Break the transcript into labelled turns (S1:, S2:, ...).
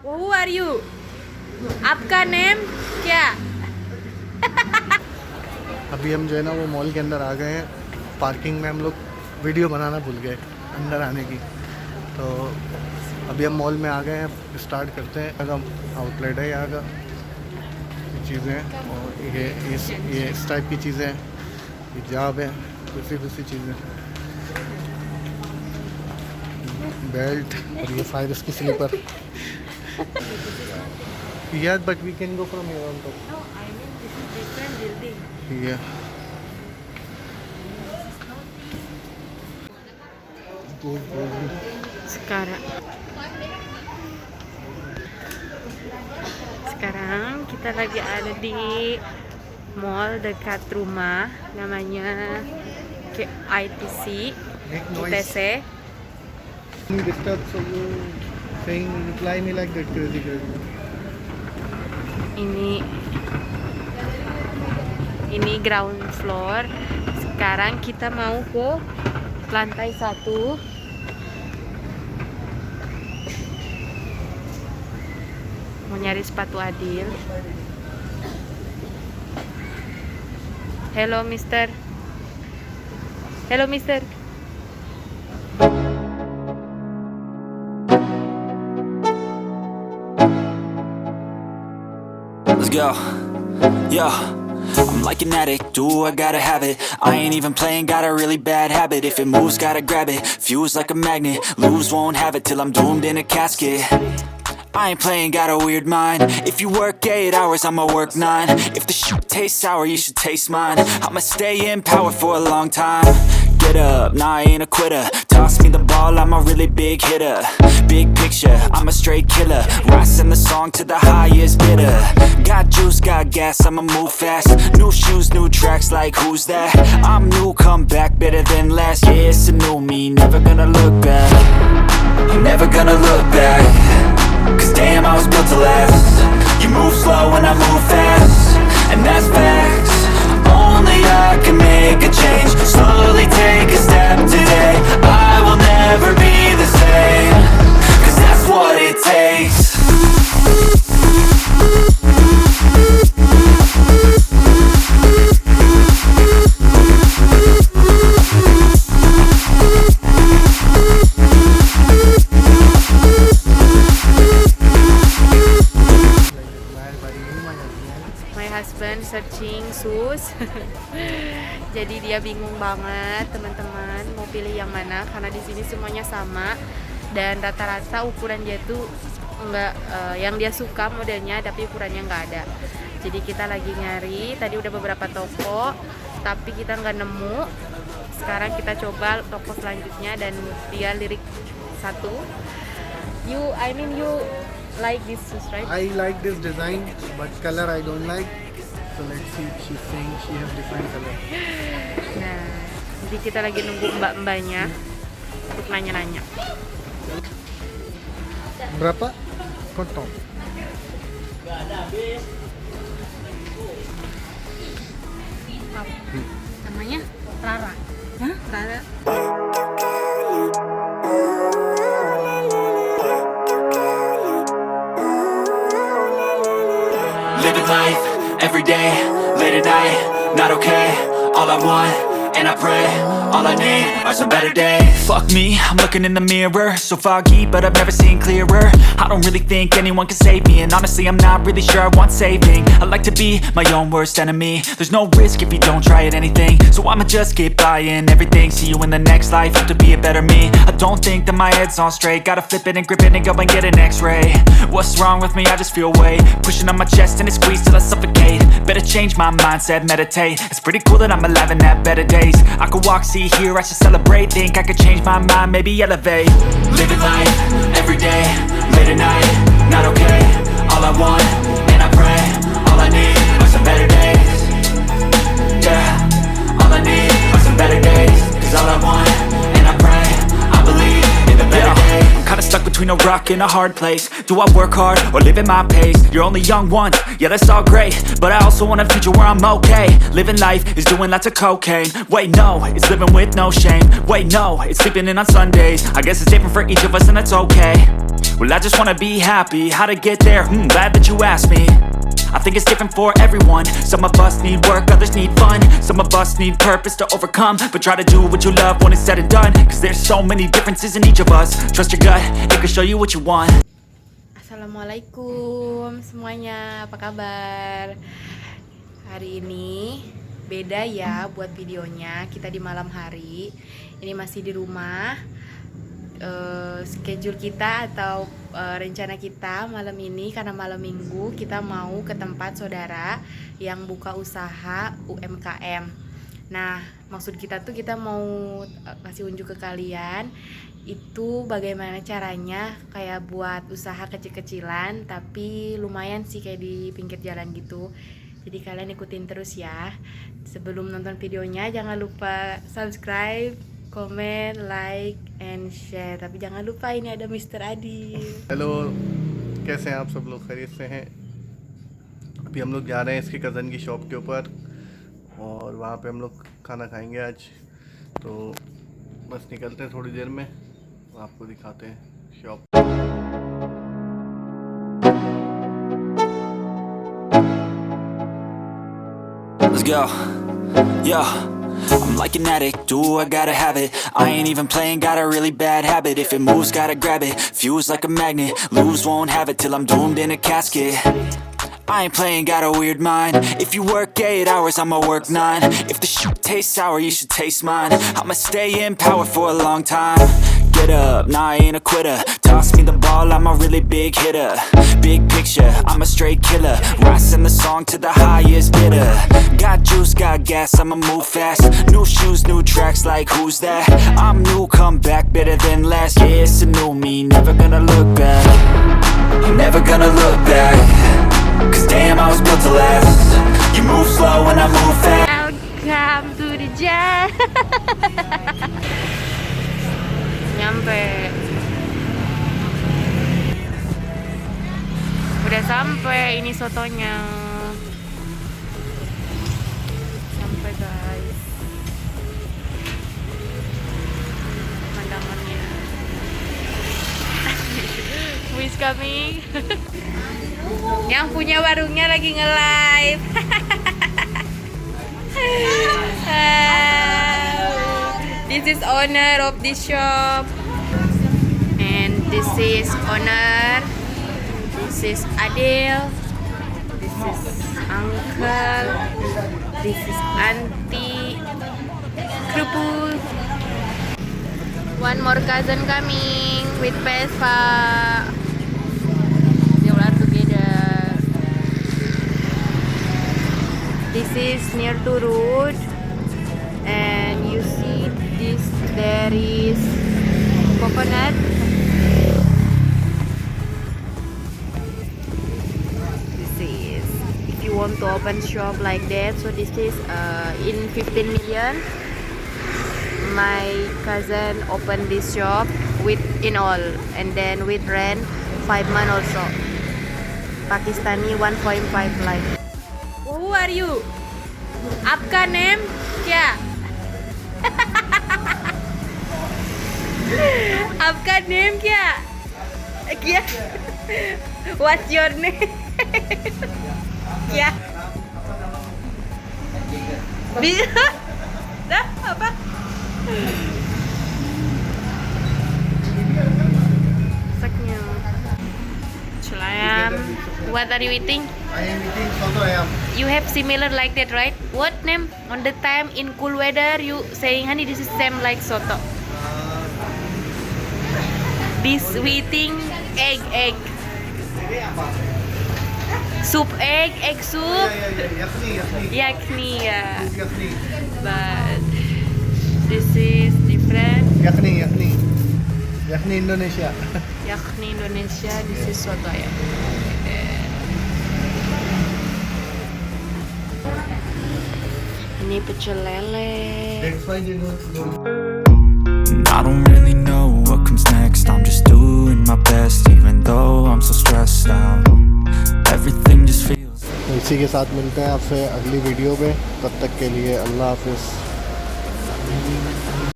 S1: Who are you? आपका name क्या?
S2: अभी हम जो है ना वो मॉल के अंदर आ गए हैं। पार्किंग में हम लोग वीडियो बनाना भूल गए अंदर आने की, तो अभी हम मॉल में आ गए हैं। स्टार्ट करते हैं। अगर आउटलेट है यहाँ का, चीज़ें हैं और ये इस टाइप की चीज़ें हैं, हिजाब है, दूसरी चीज़ें, बेल्ट और ये फायर्स की sleeper. Yeah, but we can go from here on top.
S1: No, I mean this is different building.
S2: Yeah.
S1: Sekarang kita lagi ada di mall dekat rumah, namanya ITC, ITC.
S2: Disturb, so you saying reply me like that crazy.
S1: Ini ground floor. Sekarang kita mau ke lantai 1. Mau nyari sepatu Adil. Hello Mister. Hello Mister.
S3: Let's go. Yo, I'm like an addict, do I gotta have it. I ain't even playing, got a really bad habit. If it moves, gotta grab it, fuse like a magnet. Lose, won't have it till I'm doomed in a casket. I ain't playing, got a weird mind. If you work 8 hours, I'ma work 9. If the shit tastes sour, you should taste mine. I'ma stay in power for a long time. Get up, nah I ain't a quitter. Toss me the ball, I'm a really big hitter. Big picture, I'm a straight killer. Rising the song to the highest bidder. Got juice, got gas, I'ma move fast. New shoes, new tracks, like who's that? I'm new, come back, better than last. Yeah, it's a new me, never gonna look back. I'm never gonna look back. Cause damn, I was built to last. You move slow and I move fast, and that's facts. Only I can make a change. Slowly take a step today. I will never be the same. Cause that's what it takes.
S1: Husband searching shoes. Jadi dia bingung banget teman-teman mau pilih yang mana, karena di sini semuanya sama dan rata-rata ukuran dia tuh enggak yang dia suka modelnya, tapi ukurannya nggak ada. Jadi kita lagi nyari, tadi udah beberapa toko tapi kita nggak nemu. Sekarang kita coba toko selanjutnya dan dia lirik satu. You like this shoes, right?
S2: I like this design, but color I don't like. So let's see, she's saying she has different color.
S1: Nah, jadi kita lagi nunggu mbak-mbaknya untuk nanya-nanya.
S2: Berapa? Potong.
S1: Namanya Rara. Hah? Rara.
S3: Living life, everyday, late at night, not okay. All I want, and I pray, all I need are some better days. Fuck me, I'm looking in the mirror, so foggy, but I've never seen clearer. I don't really think anyone can save me, and honestly I'm not really sure I want saving. I like to be my own worst enemy. There's no risk if you don't try at anything, so I'ma just keep buying everything. See you in the next life, have to be a better me. I don't think that my head's on straight, gotta flip it and grip it and go and get an x-ray. What's wrong with me? I just feel weight pushing on my chest and it squeezes till I suffocate. Better change my mindset, meditate. It's pretty cool that I'm alive and have better days. I could walk, see, hear, I should celebrate. Think I could change my mind, maybe elevate. Living life, everyday, late at night, not okay. All I want, and I pray, all I need are some better days. Yeah, all I need are some better days. Cause all I want, and I pray, I believe in the better days. I'm kinda stuck between a rock in a hard place. Do I work hard or live at my pace? You're only young once, yeah that's all great, but I also want a future where I'm okay. Living life is doing lots of cocaine. Wait no, it's living with no shame. Wait no, it's sleeping in on Sundays. I guess it's different for each of us and that's okay. Well I just wanna be happy, how to get there? Glad that you asked me. I think it's different for everyone. Some of us need work, others need fun. Some of us need purpose to overcome. But try to do what you love when it's said and done. Cause there's so many differences in each of us. Trust your gut, it can show you what you want.
S1: Assalamualaikum semuanya, apa kabar? Hari ini beda ya buat videonya. Kita di malam hari. Ini masih di rumah. Schedule kita atau rencana kita malam ini karena malam minggu kita mau ke tempat saudara yang buka usaha UMKM. Nah, maksud kita tuh kita mau kasih unjuk ke kalian itu bagaimana caranya kayak buat usaha kecil-kecilan tapi lumayan sih kayak di pinggir jalan gitu. Jadi kalian ikutin terus ya. Sebelum nonton videonya jangan lupa subscribe, comment, like, and share. tapi jangan lupa ini ada Mr. Adil.
S2: Hello, कैसे हैं आप सब लोग? खैरियत से हैं? अभी हम लोग जा रहे हैं इसकी कज़न की शॉप के ऊपर और वहाँ पे हम लोग खाना खाएंगे आज। तो बस निकलते हैं थोड़ी देर में, आपको दिखाते हैं shop.
S3: Let's go. Yo, I'm like an addict, do I gotta have it. I ain't even playing, got a really bad habit. If it moves, gotta grab it, fuse like a magnet. Lose, won't have it till I'm doomed in a casket. I ain't playing, got a weird mind. If you work 8 hours, I'ma work 9. If the shit tastes sour, you should taste mine. I'ma stay in power for a long time. Get up, nah I ain't a quitter. Toss me the ball, I'm a really big hitter. Big picture, I'm a straight killer. Rising the song to the highest bidder. Got juice, got gas, I'ma move fast. New shoes, new tracks, like who's that? I'm new, come back, better than last. Yeah, it's a new me, never gonna look back. I'm never gonna look back. Cause damn, I was built to last. You move slow and I move fast.
S1: Welcome to the jar. Nyampe. Udah sampai, ini sotonya. Sampai guys. Pemandangannya. Who is coming? Yang punya warungnya lagi nge-live. This is owner of this shop. And this is owner. This is Adil. This is uncle. This is auntie. Kerupuk. One more cousin coming with Vespa. This is near to road, and you see this, there is coconut. This is if you want to open shop like that. So this is in 15 million. My cousin opened this shop with in all, and then with rent 5 months also. Pakistani 1.5 lakh. Who are you? आपका name क्या? आपका name क्या? क्या? What's your name? क्या? Dah apa? Saknya. Celayam. What are you eating?
S2: I am eating soto ayam.
S1: You have similar like that, right? What name? On the time in cool weather, you saying, honey, this is same like soto. This we eating egg. Soup egg soup. Yakni, yeah. But this is different.
S2: Yakni Indonesia.
S1: Yakni Indonesia. This is soto ayam. Ini pecel lele.
S2: That's why they don't.
S3: I don't really know what comes next. I'm just doing my best
S2: इसी के साथ मिलते हैं आपसे अगली video पे, तब तक के लिए अल्लाह हाफिज़।